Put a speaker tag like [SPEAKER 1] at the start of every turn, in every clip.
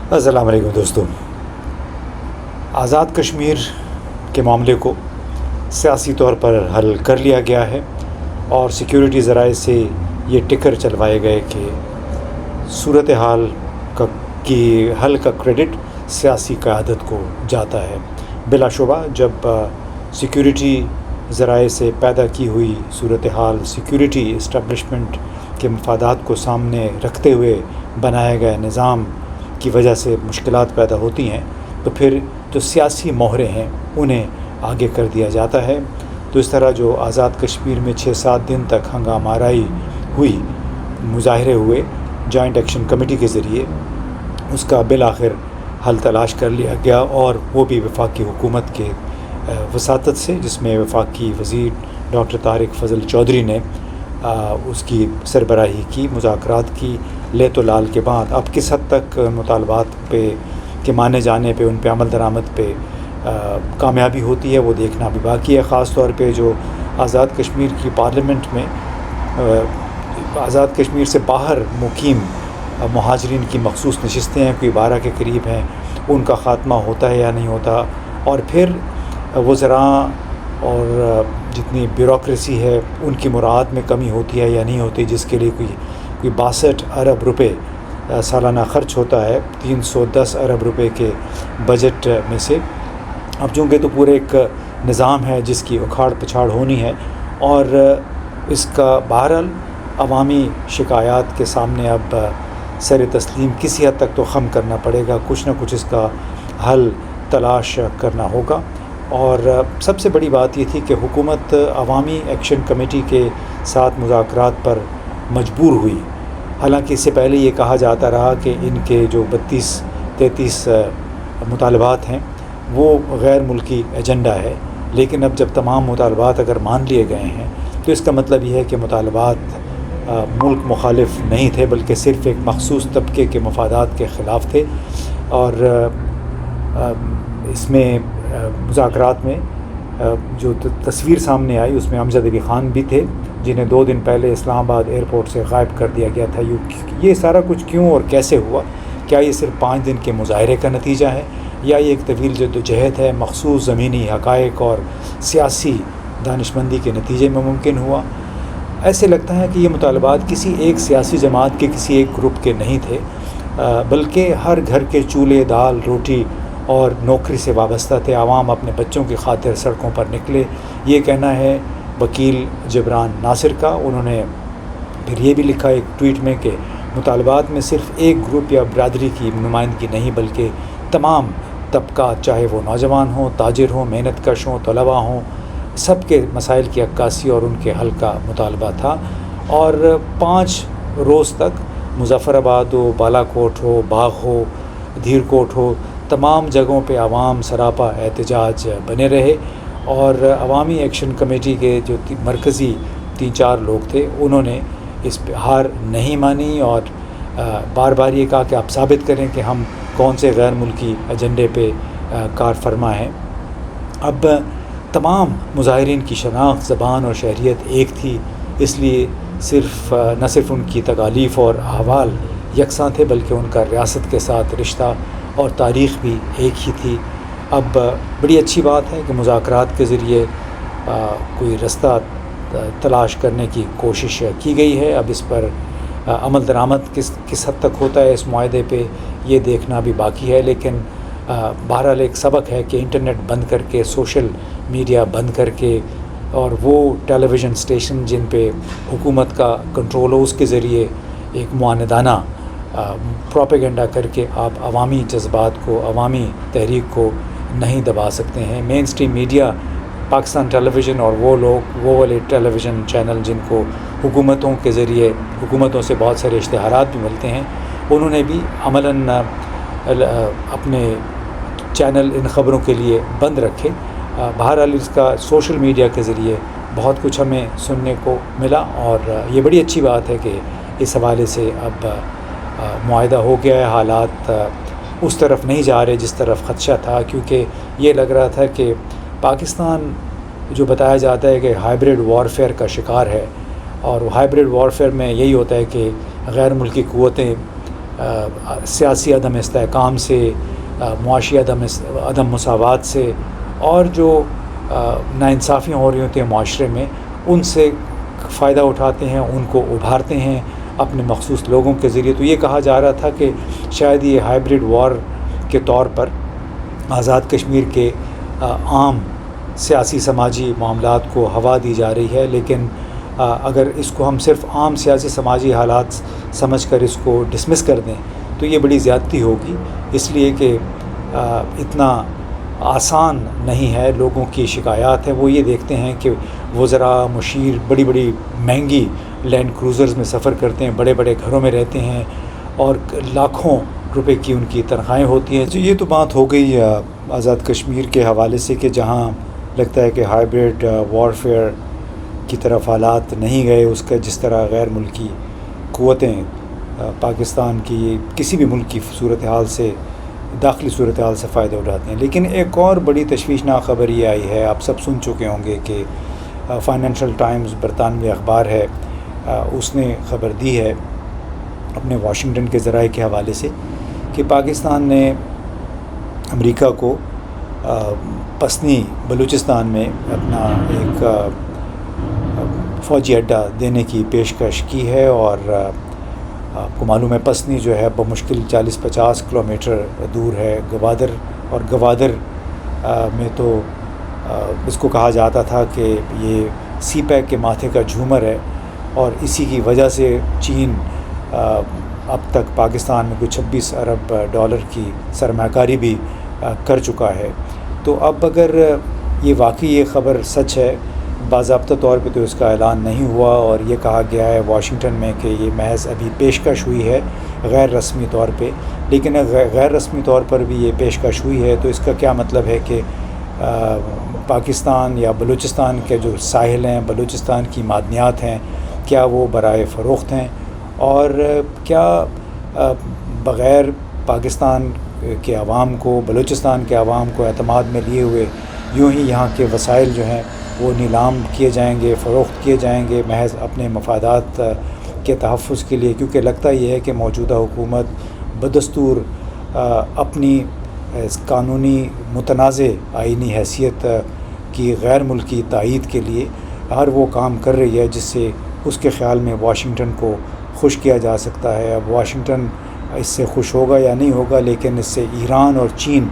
[SPEAKER 1] السلام علیکم دوستو. آزاد کشمیر کے معاملے کو سیاسی طور پر حل کر لیا گیا ہے اور سیکیورٹی ذرائع سے یہ ٹکر چلوائے گئے کہ صورتحال کی حل کا کریڈٹ سیاسی قیادت کو جاتا ہے. بلا شبہ جب سیکیورٹی ذرائع سے پیدا کی ہوئی صورتحال سیکیورٹی اسٹیبلشمنٹ کے مفادات کو سامنے رکھتے ہوئے بنایا گیا نظام کی وجہ سے مشکلات پیدا ہوتی ہیں تو پھر جو سیاسی مہرے ہیں انہیں آگے کر دیا جاتا ہے. تو اس طرح جو آزاد کشمیر میں 6-7 دن تک ہنگامہ آرائی ہوئی، مظاہرے ہوئے جوائنٹ ایکشن کمیٹی کے ذریعے، اس کا بالآخر حل تلاش کر لیا گیا، اور وہ بھی وفاقی حکومت کے وساطت سے، جس میں وفاقی وزیر ڈاکٹر طارق فضل چودھری نے اس کی سربراہی کی، مذاکرات کی. لیت و لال کے بعد اب کس حد تک مطالبات پہ کے مانے جانے پہ، ان پہ عمل درآمد پہ کامیابی ہوتی ہے وہ دیکھنا بھی باقی ہے. خاص طور پہ جو آزاد کشمیر کی پارلیمنٹ میں آزاد کشمیر سے باہر مقیم مہاجرین کی مخصوص نشستیں ہیں، کوئی 12 کے قریب ہیں، ان کا خاتمہ ہوتا ہے یا نہیں ہوتا، اور پھر وزراء اور جتنی بیوروکریسی ہے ان کی مراعات میں کمی ہوتی ہے یا نہیں ہوتی، جس کے لیے کوئی 62 ارب روپے سالانہ خرچ ہوتا ہے 310 ارب روپے کے بجٹ میں سے. اب چونکہ تو پورے ایک نظام ہے جس کی اکھاڑ پچھاڑ ہونی ہے، اور اس کا بہرحال عوامی شکایات کے سامنے اب سر تسلیم کسی حد تک تو خم کرنا پڑے گا، کچھ نہ کچھ اس کا حل تلاش کرنا ہوگا. اور سب سے بڑی بات یہ تھی کہ حکومت عوامی ایکشن کمیٹی کے ساتھ مذاکرات پر مجبور ہوئی. حالانکہ اس سے پہلے یہ کہا جاتا رہا کہ ان کے جو 32-33 مطالبات ہیں وہ غیر ملکی ایجنڈا ہے، لیکن اب جب تمام مطالبات اگر مان لیے گئے ہیں تو اس کا مطلب یہ ہے کہ مطالبات ملک مخالف نہیں تھے، بلکہ صرف ایک مخصوص طبقے کے مفادات کے خلاف تھے. اور اس میں مذاکرات میں جو تصویر سامنے آئی اس میں امجد علی خان بھی تھے، جنہیں 2 دن پہلے اسلام آباد ایئرپورٹ سے غائب کر دیا گیا تھا. یہ سارا کچھ کیوں اور کیسے ہوا؟ کیا یہ صرف 5 دن کے مظاہرے کا نتیجہ ہے، یا یہ ایک طویل جدوجہد ہے، مخصوص زمینی حقائق اور سیاسی دانشمندی کے نتیجے میں ممکن ہوا؟ ایسے لگتا ہے کہ یہ مطالبات کسی ایک سیاسی جماعت کے، کسی ایک گروپ کے نہیں تھے، بلکہ ہر گھر کے چولہے، دال، روٹی اور نوکری سے وابستہ تھے. عوام اپنے بچوں کی خاطر سڑکوں پر نکلے. یہ کہنا ہے وکیل جبران ناصر کا. انہوں نے پھر یہ بھی لکھا ایک ٹویٹ میں کہ مطالبات میں صرف ایک گروپ یا برادری کی نمائندگی نہیں، بلکہ تمام طبقات، چاہے وہ نوجوان ہوں، تاجر ہوں، محنت کش ہوں، طلباء ہوں، سب کے مسائل کی عکاسی اور ان کے حل کا مطالبہ تھا. اور 5 روز تک مظفر آباد ہو، بالا کوٹ ہو، باغ ہو، دھیر کوٹ ہو، تمام جگہوں پہ عوام سراپا احتجاج بنے رہے. اور عوامی ایکشن کمیٹی کے جو مرکزی 3-4 لوگ تھے انہوں نے اس پہ ہار نہیں مانی، اور بار بار یہ کہا کہ آپ ثابت کریں کہ ہم کون سے غیر ملکی ایجنڈے پہ کار فرما ہیں. اب تمام مظاہرین کی شناخت، زبان اور شہریت ایک تھی، اس لیے نہ صرف ان کی تکالیف اور احوال یکساں تھے، بلکہ ان کا ریاست کے ساتھ رشتہ اور تاریخ بھی ایک ہی تھی. اب بڑی اچھی بات ہے کہ مذاکرات کے ذریعے کوئی رستہ تلاش کرنے کی کوشش کی گئی ہے. اب اس پر عمل درآمد کس حد تک ہوتا ہے اس معاہدے پہ یہ دیکھنا بھی باقی ہے. لیکن بہرحال ایک سبق ہے کہ انٹرنیٹ بند کر کے، سوشل میڈیا بند کر کے، اور وہ ٹیلی ویژن اسٹیشن جن پہ حکومت کا کنٹرول ہو، اس کے ذریعے ایک معاندانہ پروپیگنڈا کر کے آپ عوامی جذبات کو، عوامی تحریک کو نہیں دبا سکتے ہیں. مین اسٹریم میڈیا، پاکستان ٹیلی ویژن اور وہ لوگ، وہ والے ٹیلی ویژن چینل جن کو حکومتوں کے ذریعے، حکومتوں سے بہت سارے اشتہارات بھی ملتے ہیں، انہوں نے بھی عملاً اپنے چینل ان خبروں کے لیے بند رکھے. بہرحال اس کا سوشل میڈیا کے ذریعے بہت کچھ ہمیں سننے کو ملا، اور یہ بڑی اچھی بات ہے کہ اس حوالے سے اب معاہدہ ہو گیا ہے. حالات اس طرف نہیں جا رہے جس طرف خدشہ تھا، کیونکہ یہ لگ رہا تھا کہ پاکستان جو بتایا جاتا ہے کہ ہائبرڈ وارفیئر کا شکار ہے، اور ہائبرڈ وارفیئر میں یہی ہوتا ہے کہ غیر ملکی قوتیں سیاسی عدم استحکام سے، معاشی عدم مساوات سے، اور جو ناانصافیاں ہو رہی ہوتی ہیں معاشرے میں، ان سے فائدہ اٹھاتے ہیں، ان کو ابھارتے ہیں اپنے مخصوص لوگوں کے ذریعے۔ تو یہ کہا جا رہا تھا کہ شاید یہ ہائبرڈ وار کے طور پر آزاد کشمیر کے عام سیاسی سماجی معاملات کو ہوا دی جا رہی ہے، لیکن اگر اس کو ہم صرف عام سیاسی سماجی حالات سمجھ کر اس کو ڈسمس کر دیں تو یہ بڑی زیادتی ہوگی، اس لیے کہ اتنا آسان نہیں ہے۔ لوگوں کی شکایات ہیں، وہ یہ دیکھتے ہیں کہ وزراء، مشیر بڑی بڑی مہنگی لینڈ کروزرز میں سفر کرتے ہیں، بڑے بڑے گھروں میں رہتے ہیں، اور لاکھوں روپے کی ان کی تنخواہیں ہوتی ہیں۔ تو یہ تو بات ہو گئی آزاد کشمیر کے حوالے سے کہ جہاں لگتا ہے کہ ہائبرڈ وارفیئر کی طرف حالات نہیں گئے، اس کا جس طرح غیر ملکی قوتیں پاکستان کی کسی بھی ملک کی صورتحال سے، داخلی صورتحال سے فائدہ اٹھاتے ہیں۔ لیکن ایک اور بڑی تشویشناک خبر یہ آئی ہے، آپ سب سن چکے ہوں گے کہ فائنینشل ٹائمز برطانوی اخبار ہے، اس نے خبر دی ہے اپنے واشنگٹن کے ذرائع کے حوالے سے کہ پاکستان نے امریکہ کو پسنی بلوچستان میں اپنا ایک فوجی اڈہ دینے کی پیشکش کی ہے، اور آپ کو معلوم ہے پسنی جو ہے بمشکل 40-50 کلومیٹر دور ہے گوادر، اور گوادر میں تو اس کو کہا جاتا تھا کہ یہ سی پیک کے ماتھے کا جھومر ہے، اور اسی کی وجہ سے چین اب تک پاکستان میں کوئی 26 ارب ڈالر کی سرمایہ کاری بھی کر چکا ہے۔ تو اب اگر یہ واقعی یہ خبر سچ ہے، باضابطہ طور پہ تو اس کا اعلان نہیں ہوا، اور یہ کہا گیا ہے واشنگٹن میں کہ یہ محض ابھی پیشکش ہوئی ہے غیر رسمی طور پہ، لیکن اگر غیر رسمی طور پر بھی یہ پیشکش ہوئی ہے تو اس کا کیا مطلب ہے کہ پاکستان یا بلوچستان کے جو ساحل ہیں، بلوچستان کی معدنیات ہیں، کیا وہ برائے فروخت ہیں، اور کیا بغیر پاکستان کے عوام کو، بلوچستان کے عوام کو اعتماد میں لیے ہوئے یوں ہی یہاں کے وسائل جو ہیں وہ نیلام کیے جائیں گے، فروخت کیے جائیں گے محض اپنے مفادات کے تحفظ کے لیے؟ کیونکہ لگتا یہ ہے کہ موجودہ حکومت بدستور اپنی قانونی متنازع آئینی حیثیت کی غیر ملکی تائید کے لیے ہر وہ کام کر رہی ہے جس سے اس کے خیال میں واشنگٹن کو خوش کیا جا سکتا ہے۔ اب واشنگٹن اس سے خوش ہوگا یا نہیں ہوگا، لیکن اس سے ایران اور چین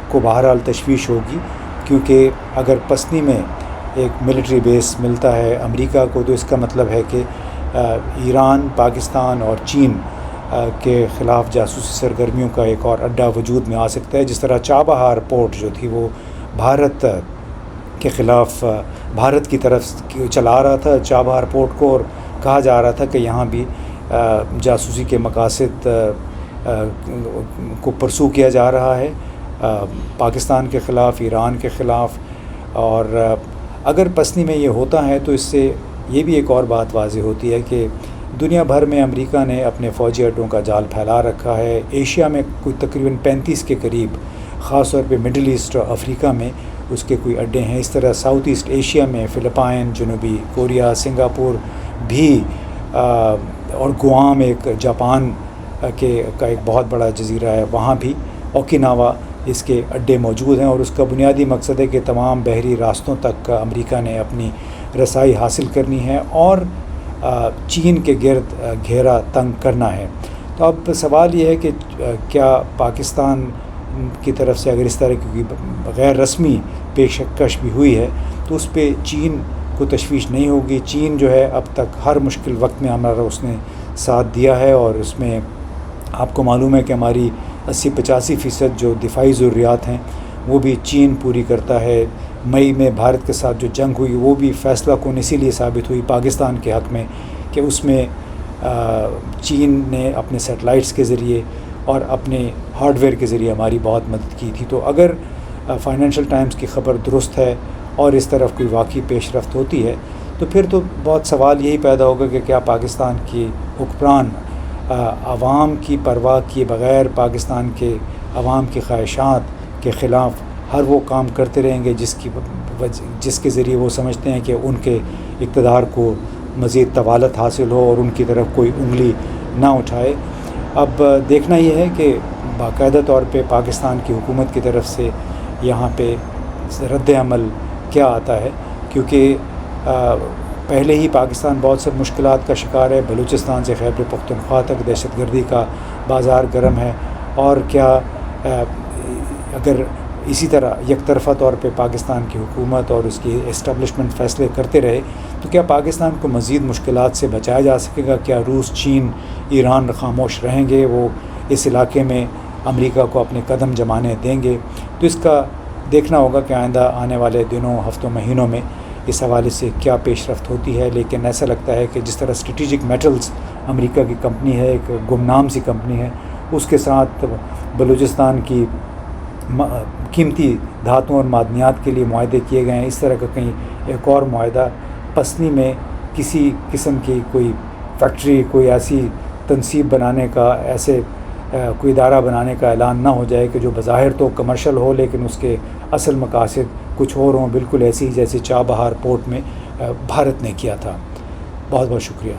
[SPEAKER 1] کو بہرحال تشویش ہوگی، کیونکہ اگر پسنی میں ایک ملٹری بیس ملتا ہے امریکہ کو تو اس کا مطلب ہے کہ ایران، پاکستان اور چین کے خلاف جاسوسی سرگرمیوں کا ایک اور اڈہ وجود میں آ سکتا ہے۔ جس طرح چابہار پورٹ جو تھی وہ بھارت کے خلاف، بھارت کی طرف چلا رہا تھا چابہار پورٹ کو، اور کہا جا رہا تھا کہ یہاں بھی جاسوسی کے مقاصد کو پرسو کیا جا رہا ہے پاکستان کے خلاف، ایران کے خلاف۔ اور اگر پسنی میں یہ ہوتا ہے تو اس سے یہ بھی ایک اور بات واضح ہوتی ہے کہ دنیا بھر میں امریکہ نے اپنے فوجی اڈوں کا جال پھیلا رکھا ہے۔ ایشیا میں کوئی تقریباً 35 کے قریب، خاص طور پہ مڈل ایسٹ اور افریقہ میں اس کے کوئی اڈے ہیں۔ اس طرح ساؤتھ ایسٹ ایشیا میں فلپائن، جنوبی کوریا، سنگاپور بھی، اور گوام ایک جاپان کا ایک بہت بڑا جزیرہ ہے، وہاں بھی اوکیناوا اس کے اڈے موجود ہیں، اور اس کا بنیادی مقصد ہے کہ تمام بحری راستوں تک امریکہ نے اپنی رسائی حاصل کرنی ہے اور چین کے گرد گھیرا تنگ کرنا ہے۔ تو اب سوال یہ ہے کہ کیا پاکستان کی طرف سے اگر اس طرح کی غیر رسمی پیشکش بھی ہوئی ہے تو اس پہ چین کو تشویش نہیں ہوگی؟ چین جو ہے اب تک ہر مشکل وقت میں ہمارا اس نے ساتھ دیا ہے، اور اس میں آپ کو معلوم ہے کہ ہماری 80-85% جو دفاعی ضروریات ہیں وہ بھی چین پوری کرتا ہے۔ مئی میں بھارت کے ساتھ جو جنگ ہوئی وہ بھی فیصلہ کن اسی لیے ثابت ہوئی پاکستان کے حق میں کہ اس میں چین نے اپنے سیٹلائٹس کے ذریعے اور اپنے ہارڈ ویئر کے ذریعے ہماری بہت مدد کی تھی۔ تو اگر فائنینشیل ٹائمز کی خبر درست ہے اور اس طرف کوئی واقعی پیش رفت ہوتی ہے تو پھر تو بہت سوال یہی پیدا ہوگا کہ کیا پاکستان کی حکمران عوام کی پرواہ کیے بغیر پاکستان کے عوام کی خواہشات کے خلاف ہر وہ کام کرتے رہیں گے جس کے ذریعے وہ سمجھتے ہیں کہ ان کے اقتدار کو مزید طوالت حاصل ہو اور ان کی طرف کوئی انگلی نہ اٹھائے۔ اب دیکھنا یہ ہے کہ باقاعدہ طور پہ پاکستان کی حکومت کی طرف سے یہاں پہ رد عمل کیا آتا ہے، کیونکہ پہلے ہی پاکستان بہت سے مشکلات کا شکار ہے. بلوچستان سے خیبر پختونخوا تک دہشت گردی کا بازار گرم ہے، اور کیا اگر اسی طرح یک طرفہ طور پہ پاکستان کی حکومت اور اس کی اسٹیبلشمنٹ فیصلے کرتے رہے تو کیا پاکستان کو مزید مشکلات سے بچایا جا سکے گا؟ کیا روس، چین، ایران خاموش رہیں گے؟ وہ اس علاقے میں امریکہ کو اپنے قدم جمانے دیں گے؟ تو اس کا دیکھنا ہوگا کہ آئندہ آنے والے دنوں، ہفتوں، مہینوں میں اس حوالے سے کیا پیش رفت ہوتی ہے. لیکن ایسا لگتا ہے کہ جس طرح اسٹریٹجک میٹلز امریکہ کی کمپنی ہے، ایک گمنام سی کمپنی ہے، اس کے ساتھ بلوچستان کی قیمتی دھاتوں اور معدنیات کے لیے معاہدے کیے گئے ہیں. اس طرح کا کہیں ایک اور معاہدہ پسنی میں کسی قسم کی کوئی فیکٹری، کوئی ایسی تنصیب بنانے کا، ایسے کوئی ادارہ بنانے کا اعلان نہ ہو جائے کہ جو بظاہر تو کمرشل ہو لیکن اس کے اصل مقاصد کچھ اور ہوں، بالکل ایسی ہی جیسے چابہار پورٹ میں بھارت نے کیا تھا. بہت بہت شکریہ.